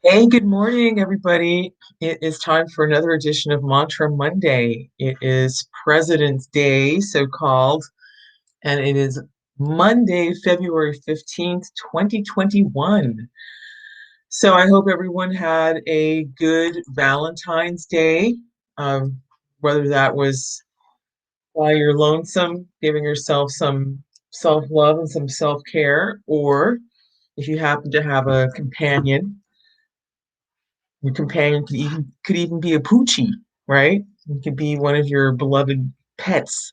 Hey, good morning, everybody. It is time for another edition of Mantra Monday. It is President's Day, so called, and it is Monday, February 15th, 2021. So I hope everyone had a good Valentine's Day, um, whether that was while you're lonesome, giving yourself some self-love and some self-care, or if you happen to have a companion. Your companion could even be a poochie, right? It could be one of your beloved pets.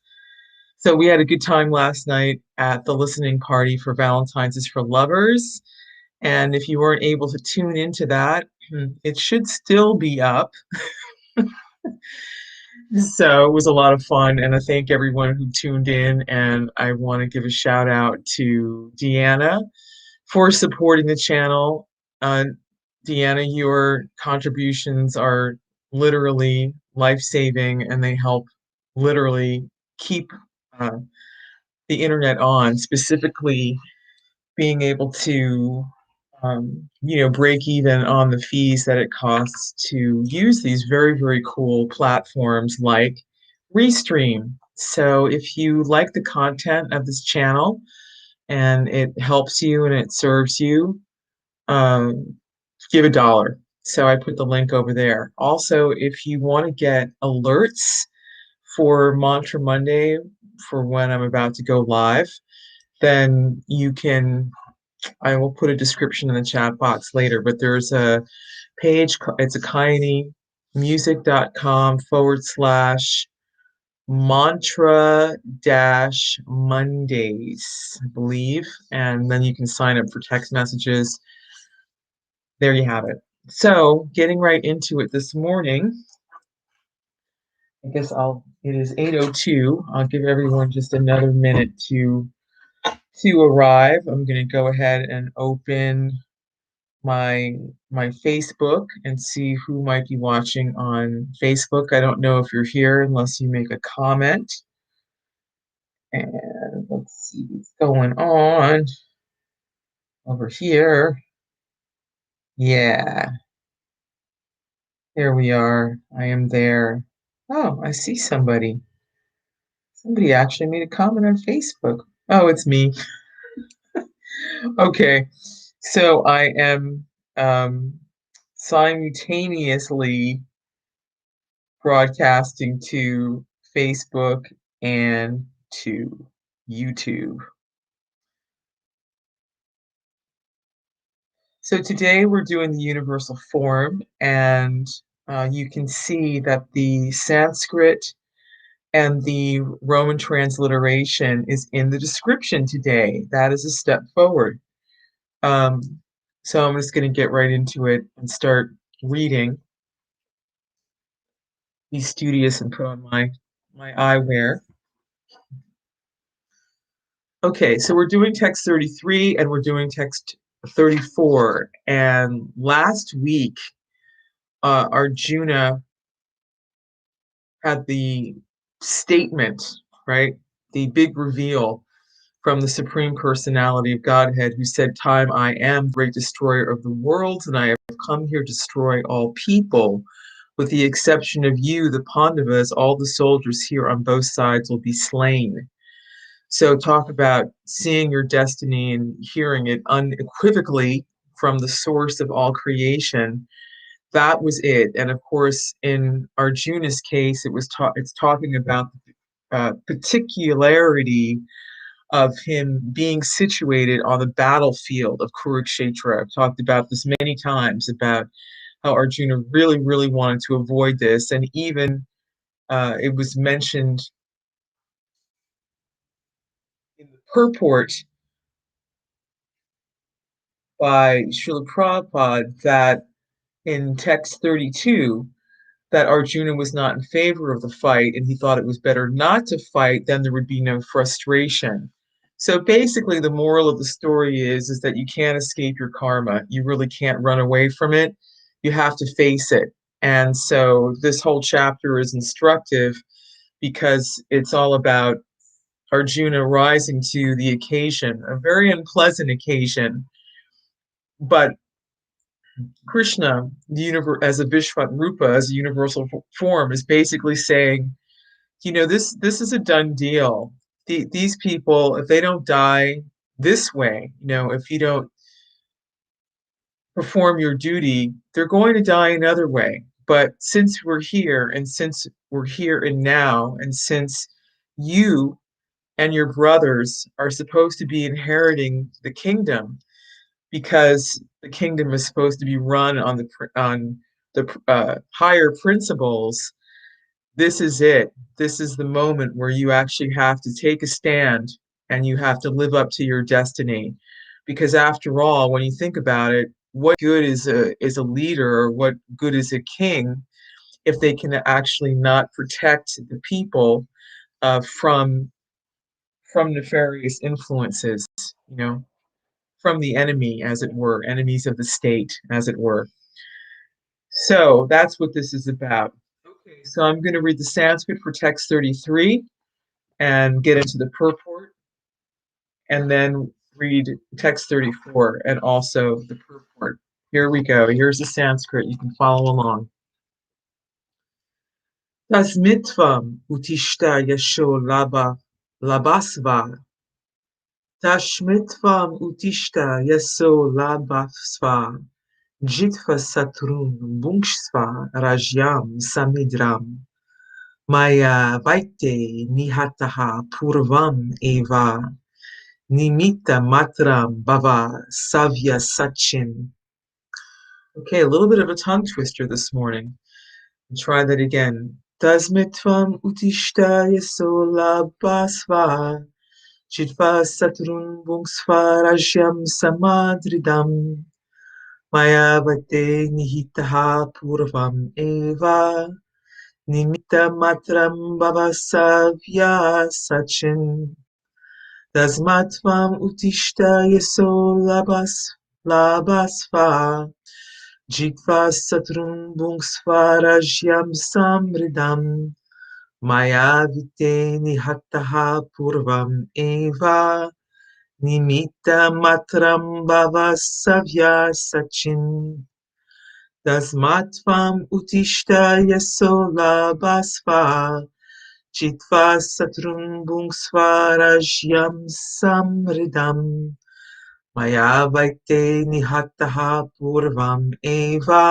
So we had a good time last night at the listening party for Valentine's is for Lovers. And if you weren't able to tune into that, it should still be up. So it was a lot of fun, and I thank everyone who tuned in. And I want to give a shout out to Deanna for supporting the channel. Uh, Deanna, your contributions are literally life-saving, and they help literally keep uh, the internet on, specifically being able to, break even on the fees that it costs to use these very, very cool platforms like Restream. So if you like the content of this channel and it helps you and it serves you, um, give $1. So I put the link over there. Also, if you want to get alerts for Mantra Monday for when I'm about to go live, then you can, I will put a description in the chat box later, but there's a page, it's a kindymusic.com/mantra dash Mondays, I believe. And then you can sign up for text messages. There you have it. So, getting right into it this morning, it is 8:02. I'll give everyone just another minute to arrive. I'm going to go ahead and open my Facebook and see who might be watching on Facebook. I don't know if you're here unless you make a comment. And let's see what's going on over here. Yeah, there we are. I am there. Oh, I see somebody. Somebody actually made a comment on Facebook. Oh, it's me. Okay. So I am simultaneously broadcasting to Facebook and to YouTube. So today we're doing the universal form, and you can see that the Sanskrit and the Roman transliteration is in the description today. That is a step forward. Um, so I'm just going to get right into it and start reading. Be studious and put on my eyewear. Okay, so we're doing text 33 and we're doing text 34. And last week, Arjuna had the statement, right? The big reveal from the Supreme Personality of Godhead, who said, "Time I am, great destroyer of the worlds, and I have come here to destroy all people. With the exception of you, the Pandavas, all the soldiers here on both sides will be slain." So talk about seeing your destiny and hearing it unequivocally from the source of all creation. That was it. And of course, in Arjuna's case, it's talking about the particularity of him being situated on the battlefield of Kurukshetra. I've talked about this many times about how Arjuna really, really wanted to avoid this. And even it was mentioned in the purport by Srila Prabhupada that in text 32, that Arjuna was not in favor of the fight and he thought it was better not to fight, then there would be no frustration. So basically the moral of the story is that you can't escape your karma. You really can't run away from it. You have to face it. And so this whole chapter is instructive because it's all about Arjuna rising to the occasion, a very unpleasant occasion, but Krishna, as a Vishvat Rupa, as a universal form, is basically saying, this is a done deal. These people, if they don't die this way, if you don't perform your duty, they're going to die another way. But since we're here, and since we're here and now, and since you and your brothers are supposed to be inheriting the kingdom, because the kingdom is supposed to be run on the higher principles, this is it. This is the moment where you actually have to take a stand and you have to live up to your destiny. Because after all, when you think about it, what good is a leader, or what good is a king, if they can actually not protect the people from nefarious influences, you know, from the enemy, as it were, enemies of the state, as it were. So that's what this is about. Okay, so I'm going to read the Sanskrit for text 33 and get into the purport, and then read text 34 and also the purport. Here we go. Here's the Sanskrit. You can follow along. Tasmīt tvam uttiṣṭha yaśo labhasva. Tasmīt tvam uttiṣṭha yaśo labhasva. Jitvā śatrūn bhuṅkṣva rājyaṁ samṛddham. Mayaivaite nihatāḥ pūrvam eva. Nimitta-mātraṁ bhava savya-sācin. Okay, a little bit of a tongue twister this morning. Try that again. Tasmīt tvam uttiṣṭha yaśo labhasva. Jitvā śatrūn bhuṅkṣva rājyaṁ samṛddham. Mayaivaite nihatāḥ pūrvam eva. Nimitta-mātraṁ bhava savya-sācin. Tasmāt tvam uttiṣṭha yaśo labhasva. Jitvā śatrūn bhuṅkṣva rājyaṁ samṛddham. Mayaivaite nihatāḥ pūrvam eva. Nimitta-mātraṁ bhava savya-sācin. Tasmāt tvam uttiṣṭha yaśo labhasva. Jitvā śatrūn bhuṅkṣva rājyaṁ samṛddham. Mayaivaite nihatāḥ pūrvam eva.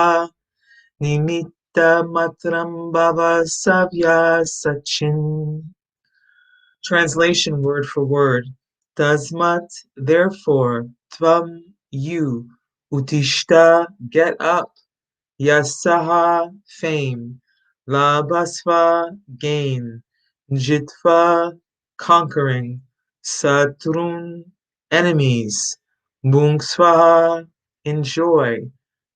Nimitta-mātraṁ bhava savya-sācin. Translation word for word. Tasmāt, therefore, tvam, you, uttiṣṭha, get up, yaśo, fame, labhasva, gain, jitvā, conquering, śatrūn, enemies, bhuṅkṣva, enjoy,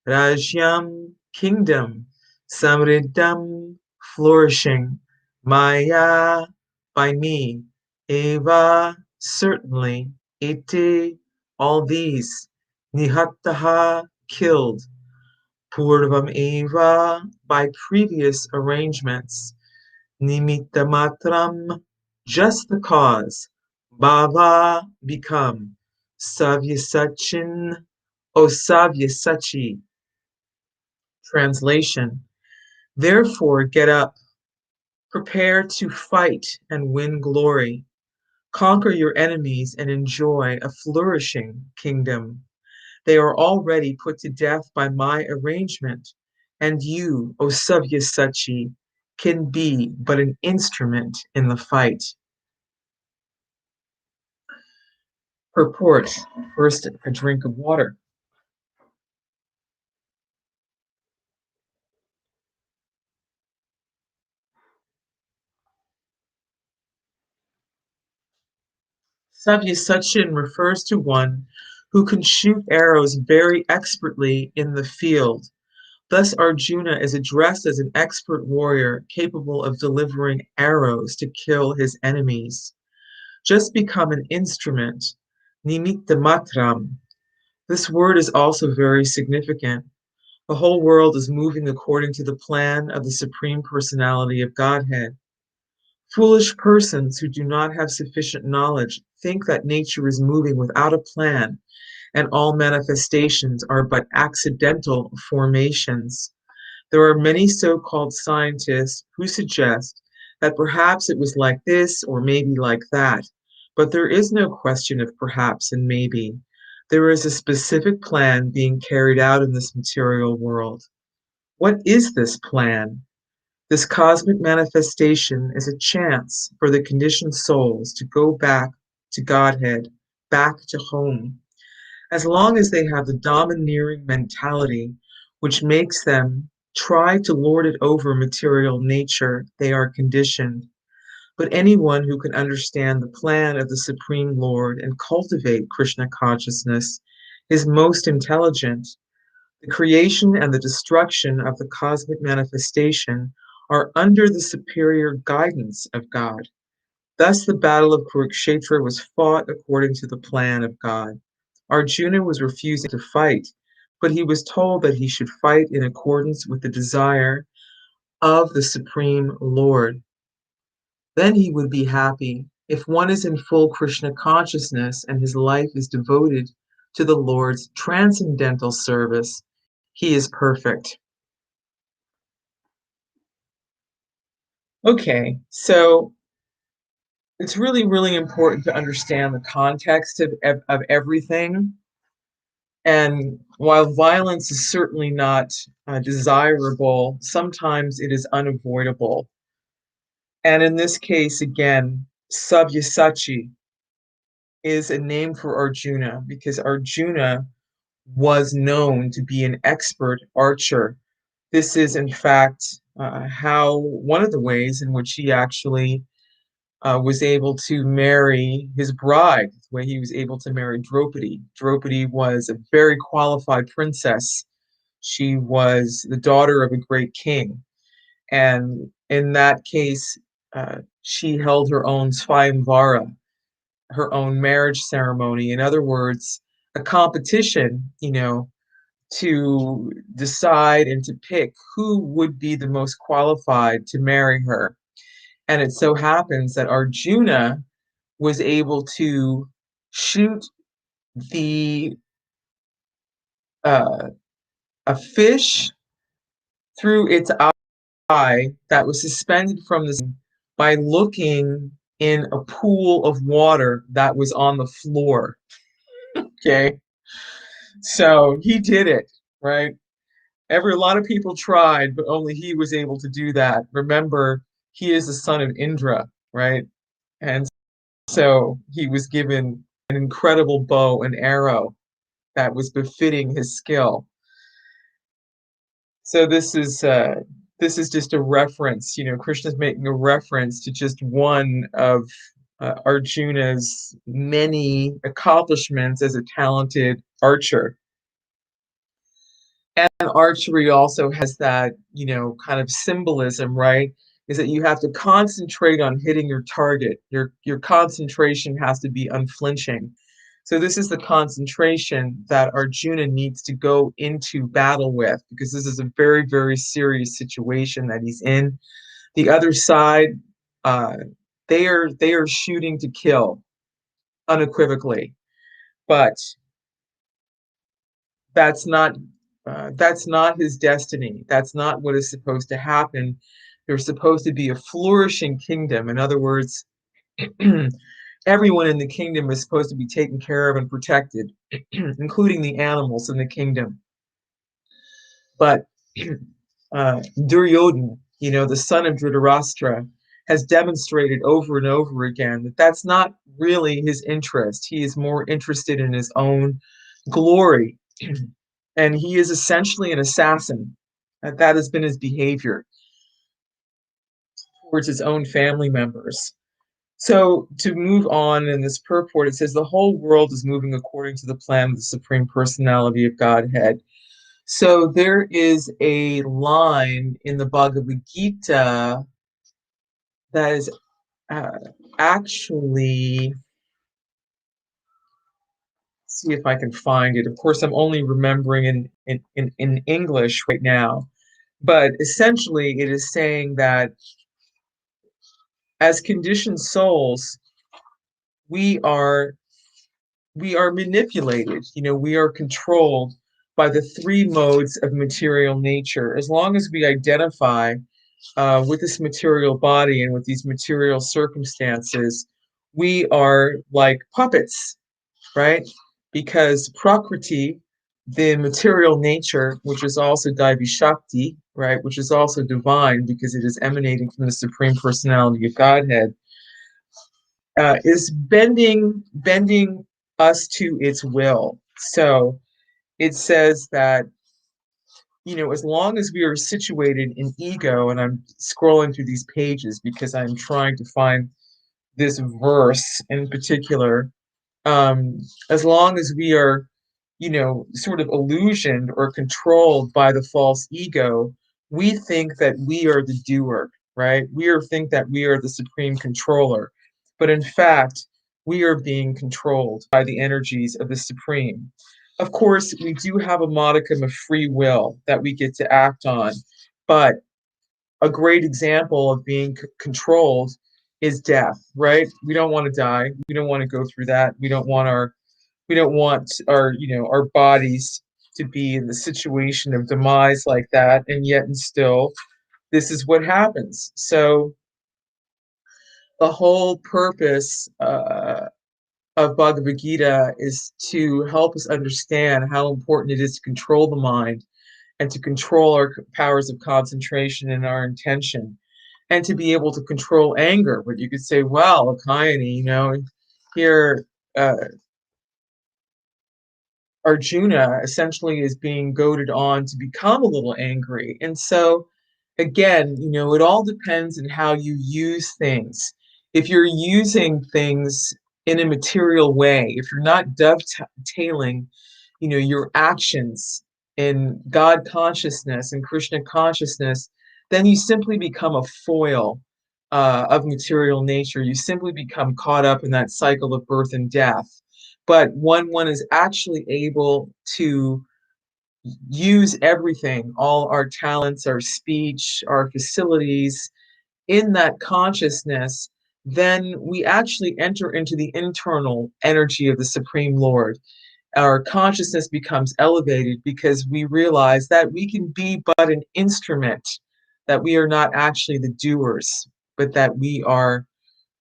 rājyaṁ, kingdom, samṛddham, flourishing, mayā, by me, eva, certainly, ite, all these, nihatāḥ, killed, pūrvam eva, by previous arrangements, nimitta-mātraṁ, just the cause, bhava, become, savya-sācin, o savya-sāci. Translation. Therefore, get up, prepare to fight and win glory, conquer your enemies and enjoy a flourishing kingdom. They are already put to death by my arrangement, and you, O savya-sāci, can be but an instrument in the fight. Purport. First, a drink of water. Savya-sācin refers to one who can shoot arrows very expertly in the field. Thus, Arjuna is addressed as an expert warrior capable of delivering arrows to kill his enemies. Just become an instrument, nimitta-mātraṁ. This word is also very significant. The whole world is moving according to the plan of the Supreme Personality of Godhead. Foolish persons who do not have sufficient knowledge think that nature is moving without a plan and all manifestations are but accidental formations. There are many so-called scientists who suggest that perhaps it was like this or maybe like that, but there is no question of perhaps and maybe. There is a specific plan being carried out in this material world. What is this plan? This cosmic manifestation is a chance for the conditioned souls to go back to Godhead, back to home. As long as they have the domineering mentality, which makes them try to lord it over material nature, they are conditioned. But anyone who can understand the plan of the Supreme Lord and cultivate Krishna consciousness is most intelligent. The creation and the destruction of the cosmic manifestation are under the superior guidance of God. Thus, the battle of Kurukshetra was fought according to the plan of God. Arjuna was refusing to fight, but he was told that he should fight in accordance with the desire of the Supreme Lord. Then he would be happy. If one is in full Krishna consciousness and his life is devoted to the Lord's transcendental service, he is perfect. Okay, so it's really, really important to understand the context of everything. And while violence is certainly not desirable, sometimes it is unavoidable. And in this case, again, savya-sācin is a name for Arjuna because Arjuna was known to be an expert archer. This is, in fact, how one of the ways in which he actually was able to marry his bride, the way he was able to marry Draupadi. Draupadi was a very qualified princess. She was the daughter of a great king. And in that case, she held her own svayamvara, her own marriage ceremony. In other words, a competition, to decide and to pick who would be the most qualified to marry her. And it so happens that Arjuna was able to shoot the a fish through its eye that was suspended from the sea by looking in a pool of water that was on the floor. Okay, so he did it, right? A lot of people tried, but only he was able to do that. Remember, he is the son of Indra, right? And so he was given an incredible bow and arrow that was befitting his skill. So this is just a reference. Krishna's making a reference to just one of Arjuna's many accomplishments as a talented archer. And archery also has that, kind of symbolism, right? Is that you have to concentrate on hitting your target. Your concentration has to be unflinching. So this is the concentration that Arjuna needs to go into battle with, because this is a very, very serious situation that he's in. The other side, they are shooting to kill unequivocally, but that's not that's not his destiny. That's not what is supposed to happen. There's supposed to be a flourishing kingdom. In other words, everyone in the kingdom is supposed to be taken care of and protected, including the animals in the kingdom. But Duryodhana, the son of Dhritarashtra, has demonstrated over and over again that that's not really his interest. He is more interested in his own glory. And he is essentially an assassin. That has been his behavior towards his own family members. So to move on in this purport, it says the whole world is moving according to the plan of the Supreme Personality of Godhead. So there is a line in the Bhagavad Gita that is actually, see if I can find it. Of course, I'm only remembering in English right now, but essentially it is saying that as conditioned souls, we are we are manipulated, we are controlled by the three modes of material nature. As long as we identify with this material body and with these material circumstances, we are like puppets, right? Because Prakriti, the material nature, which is also Daivi Shakti, right, which is also divine because it is emanating from the Supreme Personality of Godhead, is bending us to its will. So it says that, as long as we are situated in ego, and I'm scrolling through these pages because I'm trying to find this verse in particular, as long as we are, sort of illusioned or controlled by the false ego, we think that we are the doer, right? Think that we are the supreme controller. But in fact, we are being controlled by the energies of the supreme. Of course, we do have a modicum of free will that we get to act on, but a great example of being controlled is death, right? We don't want to die. We don't want to go through that. We don't want our our bodies to be in the situation of demise like that, and yet and still this is what happens. So the whole purpose of Bhagavad Gita is to help us understand how important it is to control the mind and to control our powers of concentration and our intention, and to be able to control anger. But you could say, well, Akayani, here Arjuna essentially is being goaded on to become a little angry. And so, again, it all depends on how you use things. If you're using things in a material way, if you're not dovetailing, your actions in God consciousness and Krishna consciousness, then you simply become a foil of material nature. You simply become caught up in that cycle of birth and death. But when one is actually able to use everything, all our talents, our speech, our facilities in that consciousness, then we actually enter into the internal energy of the Supreme Lord. Our consciousness becomes elevated because we realize that we can be but an instrument, that we are not actually the doers, but that we are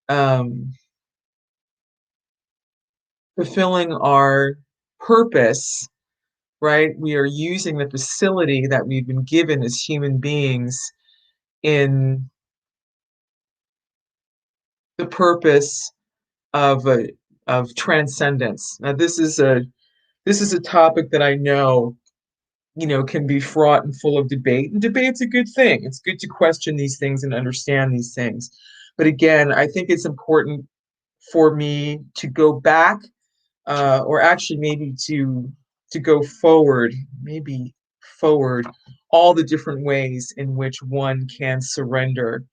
um, fulfilling our purpose, right? We are using the facility that we've been given as human beings in the purpose of transcendence. Now, this is a topic that I know, can be fraught and full of debate. And debate's a good thing. It's good to question these things and understand these things. But again, I think it's important for me to go back, or actually maybe to go forward, maybe forward all the different ways in which one can surrender.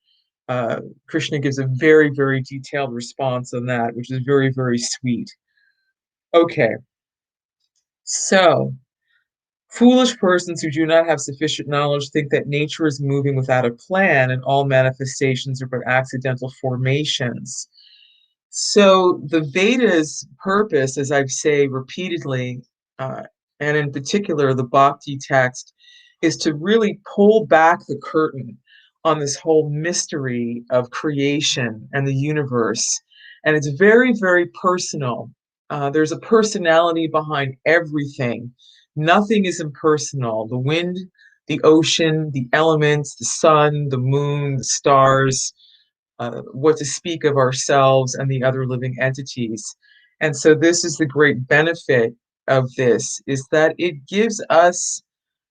Krishna gives a very, very detailed response on that, which is very, very sweet. Okay, so foolish persons who do not have sufficient knowledge think that nature is moving without a plan and all manifestations are but accidental formations. So the Veda's purpose, as I say repeatedly, uh, and in particular the Bhakti text, is to really pull back the curtain on this whole mystery of creation and the universe. And it's very, very personal. There's a personality behind everything. Nothing is impersonal. The wind, the ocean, the elements, the sun, the moon, the stars, what to speak of ourselves and the other living entities. And so this is the great benefit of this, is that it gives us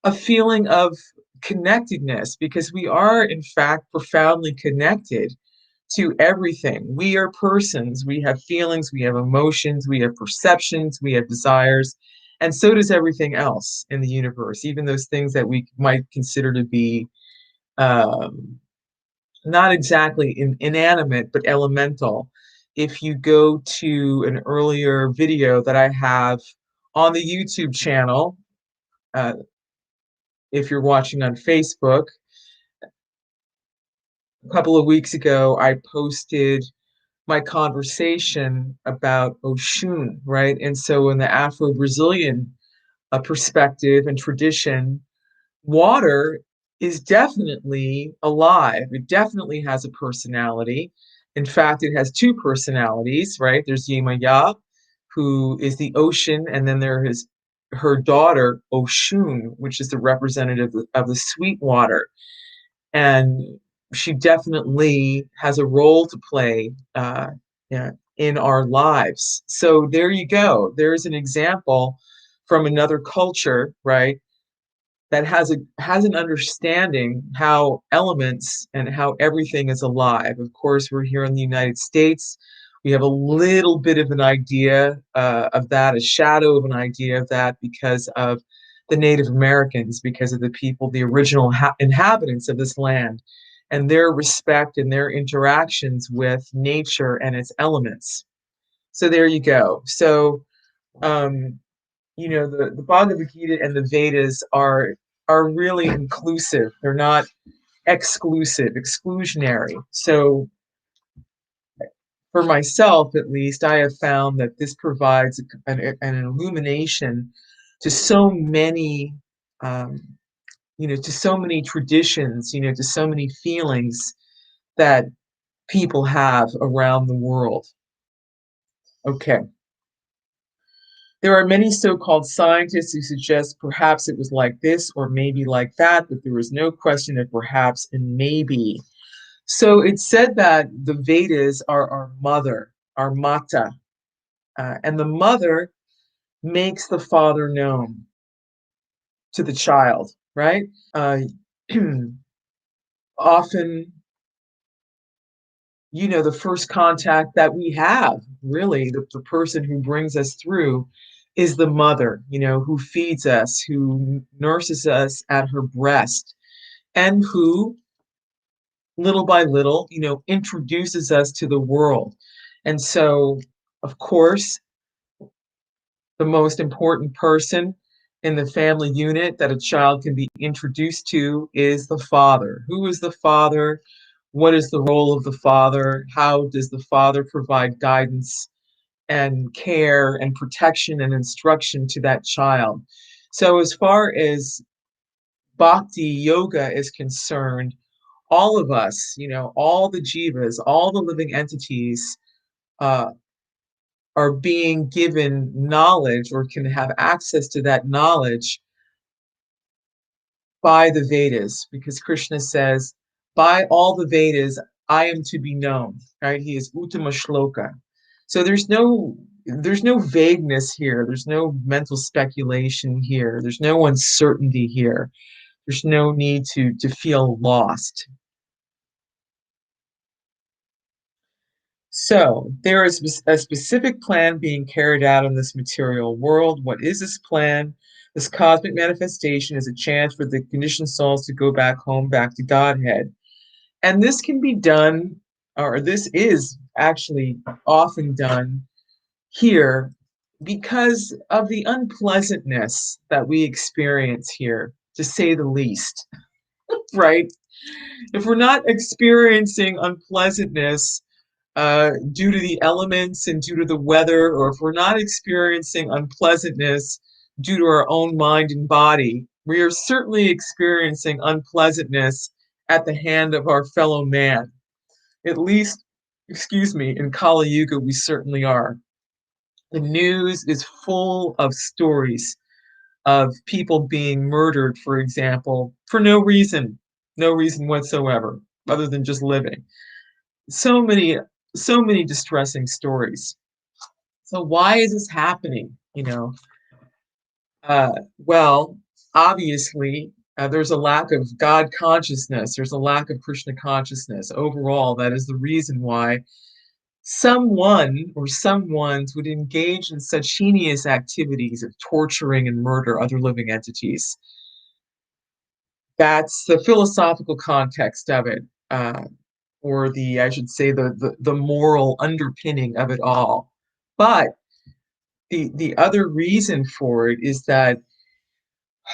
a feeling of connectedness, because we are in fact profoundly connected to everything. We are persons, we have feelings, we have emotions, we have perceptions, we have desires, and so does everything else in the universe, even those things that we might consider to be not exactly inanimate, but elemental. If you go to an earlier video that I have on the YouTube channel, uh, if you're watching on Facebook, a couple of weeks ago, I posted my conversation about Oshun, right? And so in the Afro-Brazilian perspective and tradition, water is definitely alive. It definitely has a personality. In fact, it has two personalities, right? There's Yemaya, who is the ocean, and then there is her daughter, Oshun, which is the representative of the sweet water. And she definitely has a role to play yeah, in our lives. So there you go. There's an example from another culture, right? That has an understanding how elements and how everything is alive. Of course, we're here in the United States. We have a little bit of an idea of that, a shadow of an idea of that, because of the Native Americans, because of the people, the original inhabitants of this land, and their respect and their interactions with nature and its elements. So there you go. So the Bhagavad Gita and the Vedas are really inclusive. They're not exclusionary. So for myself, at least, I have found that this provides an illumination to so many, um, to so many traditions, to so many feelings that people have around the world. Okay. There are many so-called scientists who suggest perhaps it was like this or maybe like that, but there is no question of perhaps and maybe. So it's said that the Vedas are our mother, our mata, and the mother makes the father known to the child, right? Often, the first contact that we have, really, the person who brings us through is the mother, who feeds us, who nurses us at her breast, and who, little by little, introduces us to the world. And so, of course, the most important person in the family unit that a child can be introduced to is the father. Who is the father? What is the role of the father? How does the father provide guidance and care and protection and instruction to that child? So as far as bhakti yoga is concerned, all of us, all the jivas, all the living entities, uh, are being given knowledge or can have access to that knowledge by the Vedas, because Krishna says, by all the Vedas, I am to be known, right? He is uttama shloka. So there's no vagueness here. There's no mental speculation here. There's no uncertainty here. There's no need to feel lost. So there is a specific plan being carried out in this material world. What is this plan? This cosmic manifestation is a chance for the conditioned souls to go back home, back to Godhead. And this can be done, or this is actually often done here because of the unpleasantness that we experience here, to say the least, right? If we're not experiencing unpleasantness due to the elements and due to the weather, or if we're not experiencing unpleasantness due to our own mind and body, we are certainly experiencing unpleasantness at the hand of our fellow man. At least, excuse me, in Kali Yuga, we certainly are. The news is full of stories of people being murdered, for example, for no reason whatsoever, other than just living. So many, so many distressing stories. So why is this happening? Well, obviously, there's a lack of God consciousness. There's a lack of Krishna consciousness. Overall, that is the reason why someone or someones would engage in such heinous activities of torturing and murder other living entities. That's the philosophical context of it, or I should say, the moral underpinning of it all. But the other reason for it is that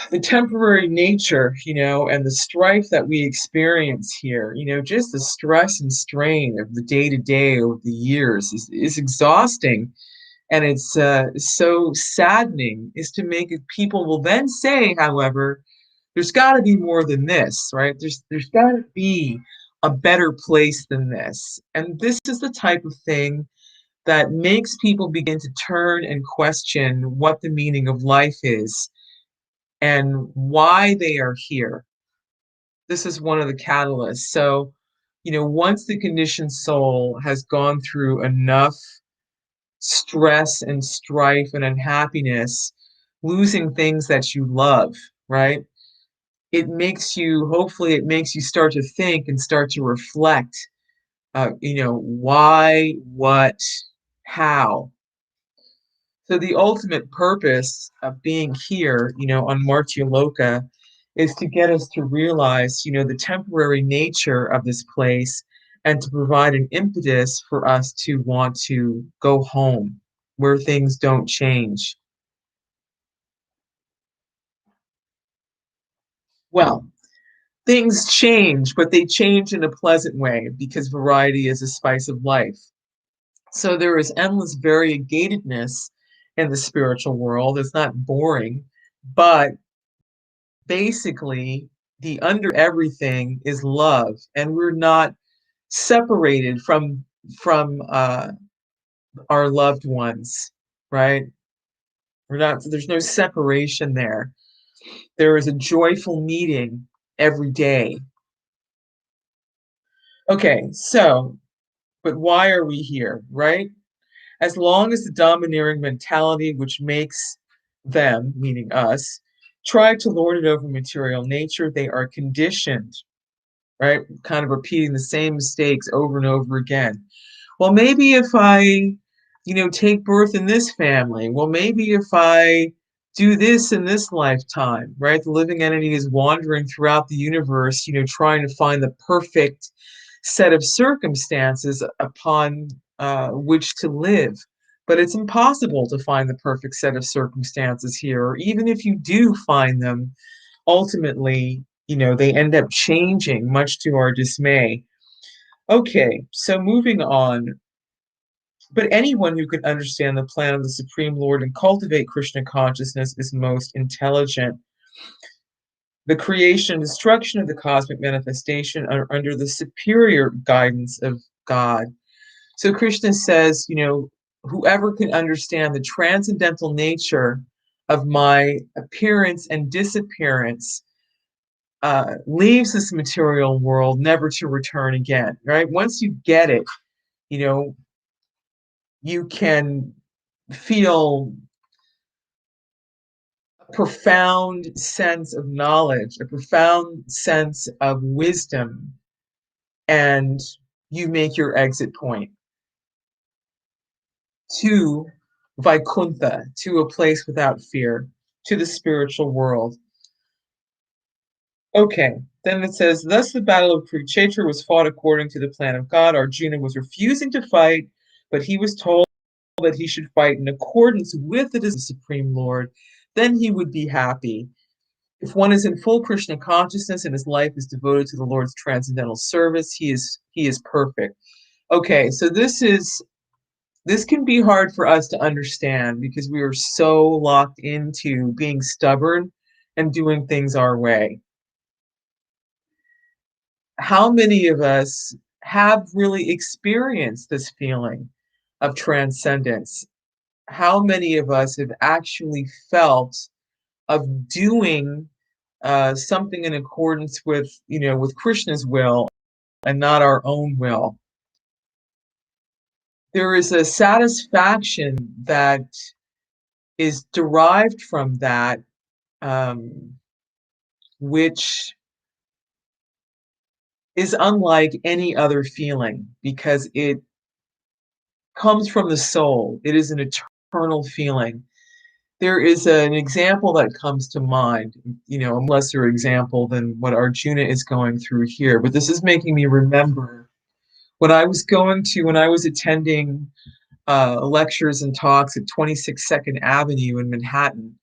the temporary nature, and the strife that we experience here, just the stress and strain of the day to day over the years is exhausting. And it's so saddening is to make it, people will then say, however, there's got to be more than this, right? There's got to be a better place than this. And this is the type of thing that makes people begin to turn and question what the meaning of life is and why they are here. This is one of the catalysts. So, once the conditioned soul has gone through enough stress and strife and unhappiness, losing things that you love, right? Hopefully, it makes you start to think and start to reflect, why, what, how. So the ultimate purpose of being here, on Martyaloka is to get us to realize, the temporary nature of this place and to provide an impetus for us to want to go home where things don't change. Well, things change, but they change in a pleasant way because variety is a spice of life. So there is endless variegatedness in the spiritual world. It's not boring, but basically the under everything is love, and we're not separated from our loved ones, right? We're not, there's no separation there. There is a joyful meeting every day. Okay, so but why are we here, right? As long as the domineering mentality, which makes them, meaning us, try to lord it over material nature, they are conditioned, right? Kind of repeating the same mistakes over and over again. Well, maybe if I, take birth in this family, well, maybe if I do this in this lifetime, right? The living entity is wandering throughout the universe, trying to find the perfect set of circumstances upon which to live. But it's impossible to find the perfect set of circumstances here, or even if you do find them, ultimately, they end up changing, much to our dismay. Okay, so moving on. But anyone who can understand the plan of the Supreme Lord and cultivate Krishna consciousness is most intelligent. The creation and destruction of the cosmic manifestation are under the superior guidance of God. So Krishna says, whoever can understand the transcendental nature of my appearance and disappearance leaves this material world never to return again, right? Once you get it, you can feel a profound sense of knowledge, a profound sense of wisdom, and you make your exit point to Vaikuntha, to a place without fear, to the spiritual world. Okay, then it says, thus the battle of Kurukshetra was fought according to the plan of God. Arjuna was refusing to fight, but he was told that he should fight in accordance with the Supreme Lord. Then he would be happy. If one is in full Krishna consciousness and his life is devoted to the Lord's transcendental service, he is perfect. Okay, so this can be hard for us to understand because we are so locked into being stubborn and doing things our way. How many of us have really experienced this feeling of transcendence? How many of us have actually felt of doing something in accordance with Krishna's will and not our own will? There is a satisfaction that is derived from that, which is unlike any other feeling because it comes from the soul. It is an eternal feeling. There is an example that comes to mind, a lesser example than what Arjuna is going through here, but this is making me remember when I was attending lectures and talks at 26 Second Avenue in Manhattan.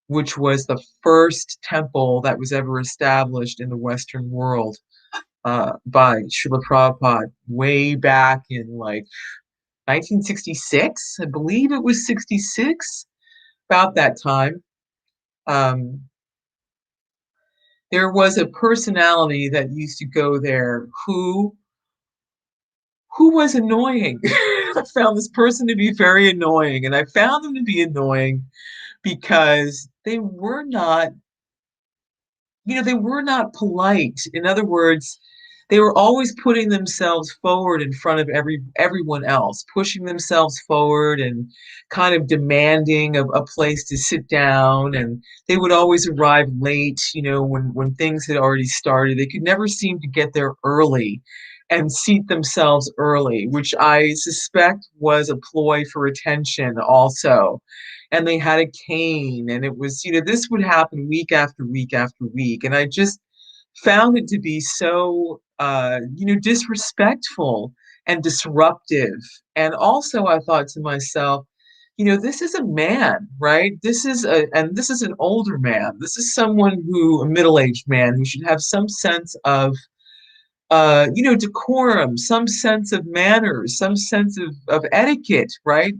which was the first temple that was ever established in the Western world by Srila Prabhupada way back in like 1966. I believe it was 66, about that time. Um, there was a personality that used to go there who was annoying. I found this person to be very annoying, and I found them to be annoying because they were not, they were not polite. In other words, they were always putting themselves forward in front of everyone else, pushing themselves forward and kind of demanding a place to sit down. And they would always arrive late, when things had already started. They could never seem to get there early and seat themselves early, which I suspect was a ploy for attention also. And they had a cane, and it was, this would happen week after week after week. And I just found it to be so, disrespectful and disruptive. And also, I thought to myself, this is a man, right? And this is an older man. This is someone a middle-aged man who should have some sense of, decorum, some sense of manners, some sense of etiquette, right?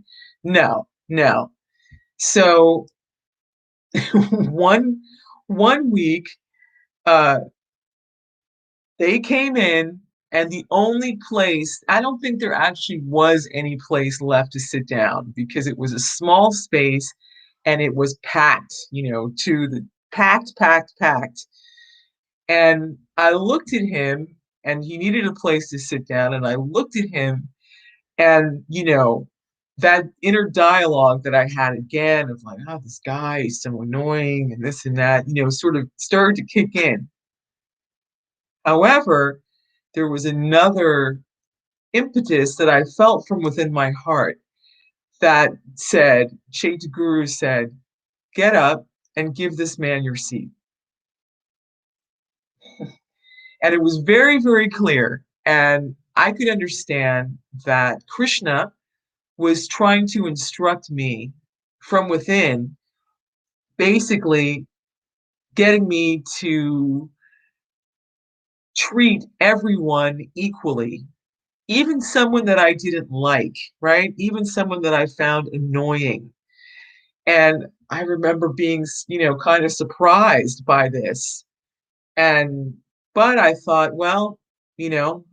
No, no. So one one week, uh, they came in, and the only place, I don't think there actually was any place left to sit down because it was a small space and it was packed, to the packed, packed, packed. And I looked at him, and he needed a place to sit down, and I looked at him, and that inner dialogue that I had again of like, oh, this guy is so annoying and this and that, sort of started to kick in. However, there was another impetus that I felt from within my heart that said, Chaitya Guru said, get up and give this man your seat. And it was very, very clear. And I could understand that Krishna was trying to instruct me from within, basically getting me to treat everyone equally, even someone that I didn't like, right? Even someone that I found annoying. And I remember being, kind of surprised by this. But I thought, well, you know,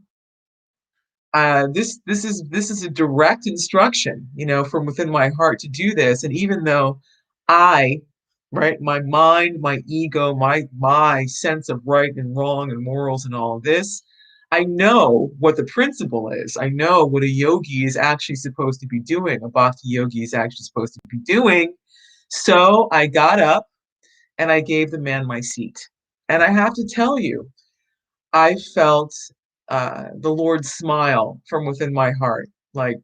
this is a direct instruction, from within my heart to do this. And even though I, right, my mind, my ego, my sense of right and wrong and morals and all of this, I know what the principle is. I know what a yogi is actually supposed to be doing. A bhakti yogi is actually supposed to be doing. So I got up and I gave the man my seat. And I have to tell you, I felt the Lord's smile from within my heart, like,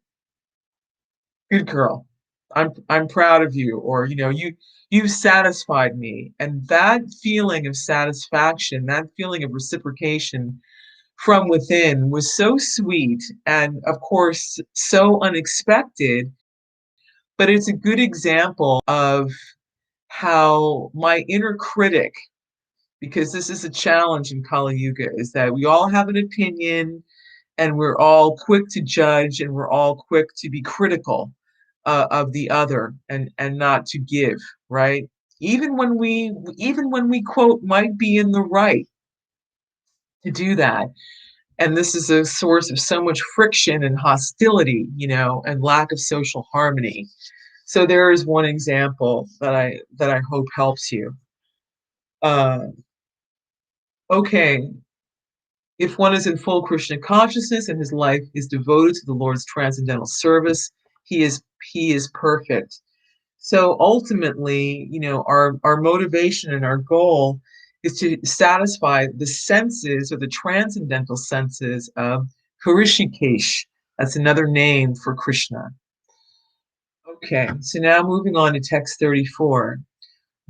good girl, I'm proud of you, or you've satisfied me. And that feeling of satisfaction, that feeling of reciprocation from within was so sweet and of course so unexpected, but it's a good example of how my inner critic, because this is a challenge in Kali Yuga, is that we all have an opinion and we're all quick to judge and we're all quick to be critical of the other and not to give, right? Even when we quote might be in the right to do that. And this is a source of so much friction and hostility, and lack of social harmony. So there is one example that I hope helps you. Uh, okay, if one is in full Krishna consciousness and his life is devoted to the Lord's transcendental service, he is perfect. So ultimately, our motivation and our goal is to satisfy the senses, or the transcendental senses of Hrishikesh. That's another name for Krishna. Okay, so now moving on to text 34.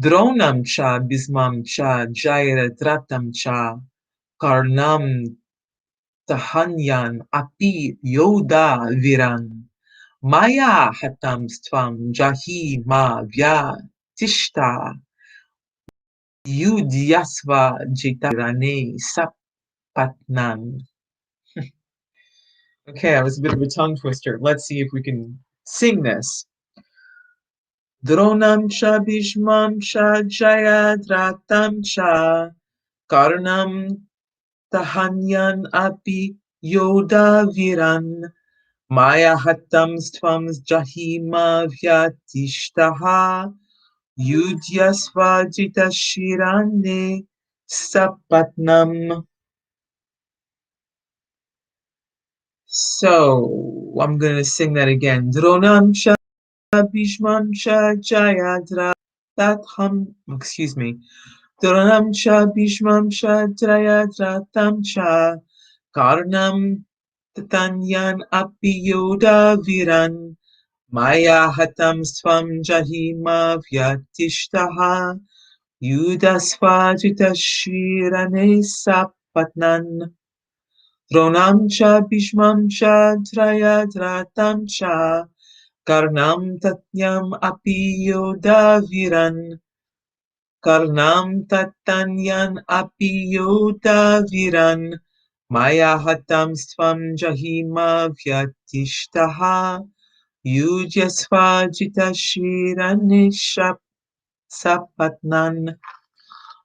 droṇaṁ cha bhīṣmaṁ cha jayadrathaṁ cha karṇaṁ tathānyān api yodha-vīrān mayā hatāṁs tvam jahi ma vyathiṣṭhā yudhyasva raṇe sapatnān. Okay, that was a bit of a tongue twister. Let's see if we can sing this. droṇaṁ cha bhīṣmaṁ cha jayadrathaṁ cha karṇaṁ tathānyān api yodha-vīrān mayā hatāṁs tvam jahi vyathiṣṭhā yudhyasva jetāsi raṇe sapatnān. So I'm going to sing that again. droṇaṁ cha bhīṣmaṁ cha jayadrathaṁ. Excuse me. droṇaṁ cha bhīṣmaṁ cha jayadrathaṁ cha karṇaṁ tathānyān api yodha-vīrān mayā hatāṁs tvam jahi vyathiṣṭhā yudhyasva jetāsi raṇe sapatnān. droṇaṁ cha bhīṣmaṁ cha jayadrathaṁ cha karṇaṁ tathānyān api yodha-vīrān karṇaṁ tathānyān api yodha-vīrān mayā hatāṁs tvam jahi vyathiṣṭhā yudhyasva jetāsi raṇe sapatnān.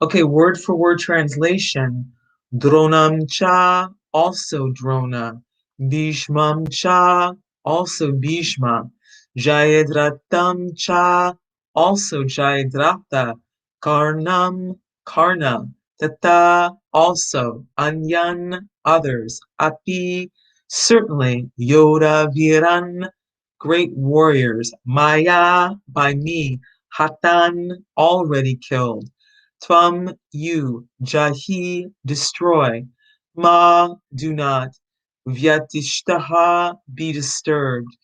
Okay, word for word translation. droṇaṁ cha, also drona. bhīṣmaṁ cha, also bhīṣma. jayadrathaṁ cha, also jayadratha. karṇaṁ, karna. tatha, also. Anyan, others. Api, certainly. yodha-vīrān, great warriors. Mayā, by me. Hatān, already killed. Tvam, you. Jahi, destroy. Ma, do not. Vyathiṣṭhā, be disturbed.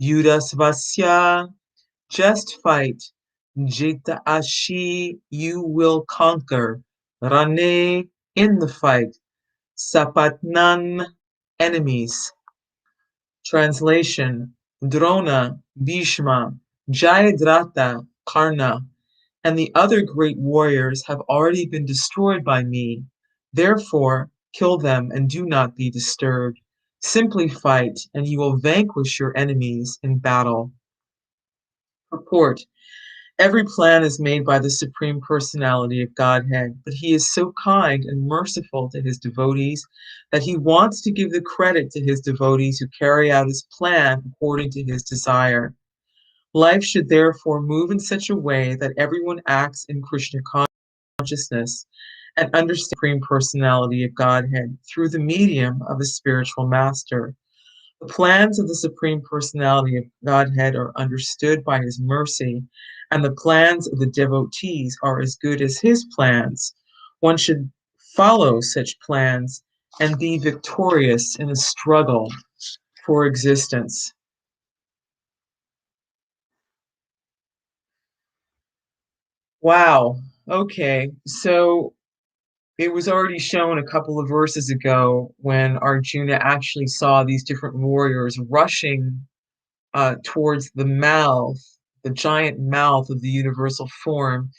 Yudhyasva, just fight. jetāsi, you will conquer. raṇe, in the fight. sapatnān, enemies. Translation. Drona, Bhīṣma, Jayadratha, Karna, and the other great warriors have already been destroyed by me. Therefore, kill them and do not be disturbed. Simply fight, and you will vanquish your enemies in battle. Purport. Every plan is made by the Supreme Personality of Godhead, but he is so kind and merciful to his devotees that he wants to give the credit to his devotees who carry out his plan according to his desire. Life should therefore move in such a way that everyone acts in Krishna consciousness and understands the Supreme Personality of Godhead through the medium of a spiritual master. The plans of the Supreme Personality of Godhead are understood by his mercy, and the plans of the devotees are as good as his plans. One should follow such plans and be victorious in the struggle for existence. Wow. Okay. So it was already shown a couple of verses ago when Arjuna actually saw these different warriors rushing towards the mouth, the giant mouth of the universal form,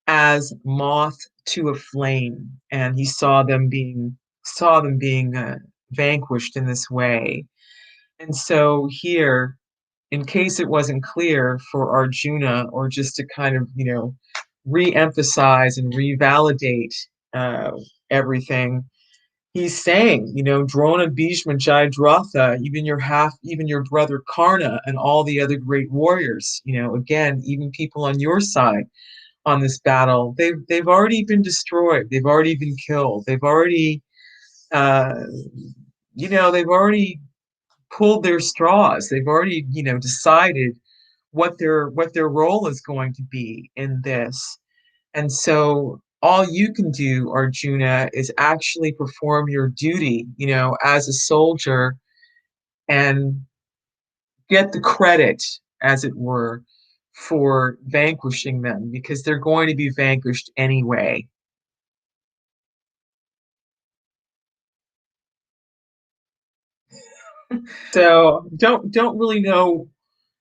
as moth to a flame, and he saw them being vanquished in this way. And so here, in case it wasn't clear for Arjuna, or just to kind of re-emphasize and revalidate uh, everything, he's saying, Drona, Bhishma, Jayadratha, even your brother Karna, and all the other great warriors, again, even people on your side on this battle, they've already been destroyed. They've already been killed. Uh, they've already pulled their straws. They've already, decided what their role is going to be in this. And so all you can do, Arjuna, is actually perform your duty, as a soldier, and get the credit, as it were, for vanquishing them, because they're going to be vanquished anyway. So don't really know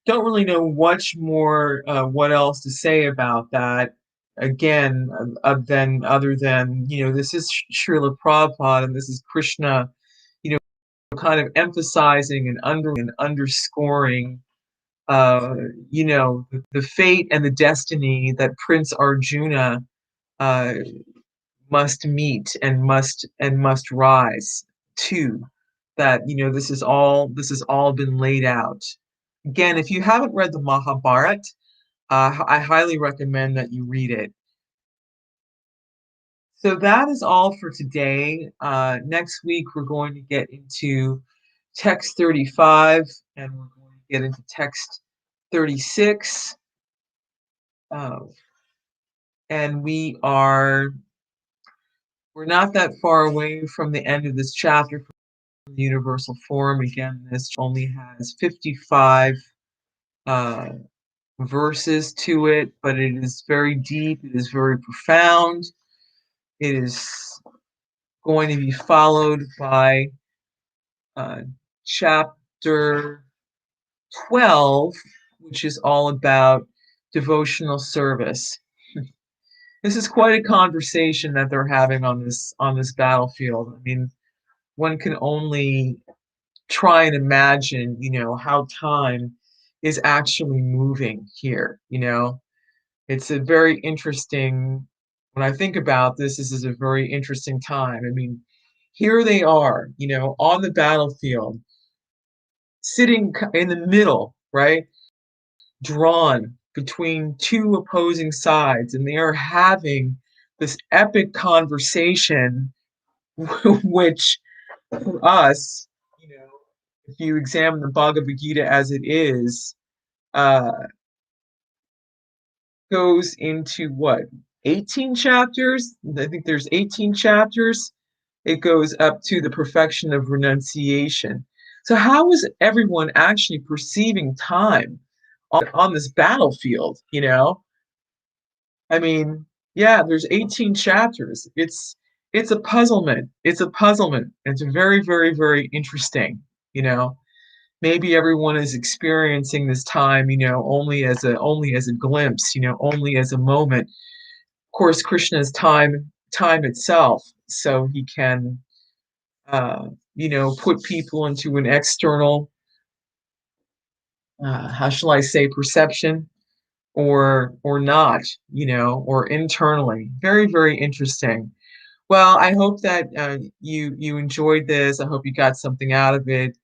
much more what else to say about that. again, other than, this is Srila Prabhupada, and this is Krishna, kind of emphasizing and underscoring, the fate and the destiny that Prince Arjuna uh, must meet and must rise to. That this has all been laid out. Again, if you haven't read the Mahabharata, I highly recommend that you read it. So that is all for today. Next week, we're going to get into text 35, and we're going to get into text 36. And we're not that far away from the end of this chapter from the Universal Form. Again, this only has 55 verses to it, but it is very deep, it is very profound. It is going to be followed by chapter 12, which is all about devotional service. This is quite a conversation that they're having on this battlefield. I mean, one can only try and imagine, how time is actually moving here. It's a very interesting. When I think about this is a very interesting time. I mean, here they are, on the battlefield, sitting in the middle, right? Drawn between two opposing sides, and they are having this epic conversation, which for us, if you examine the Bhagavad Gita as it is, uh, goes into what, 18 chapters? I think there's 18 chapters. It goes up to the perfection of renunciation. So how is everyone actually perceiving time on this battlefield? I mean, yeah, there's 18 chapters. It's a puzzlement. It's a puzzlement. It's very, very, very interesting. Maybe everyone is experiencing this time, only as a glimpse, only as a moment. Of course, Krishna is time itself, so he can, put people into an external, how shall I say, perception, or not, or internally. Very, very interesting. Well, I hope that you enjoyed this. I hope you got something out of it.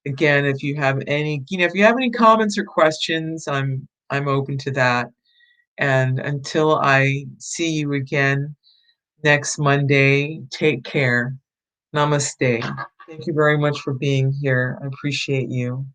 Again, if you have any comments or questions, I'm open to that. And until I see you again next Monday, take care. Namaste. Thank you very much for being here. I appreciate you.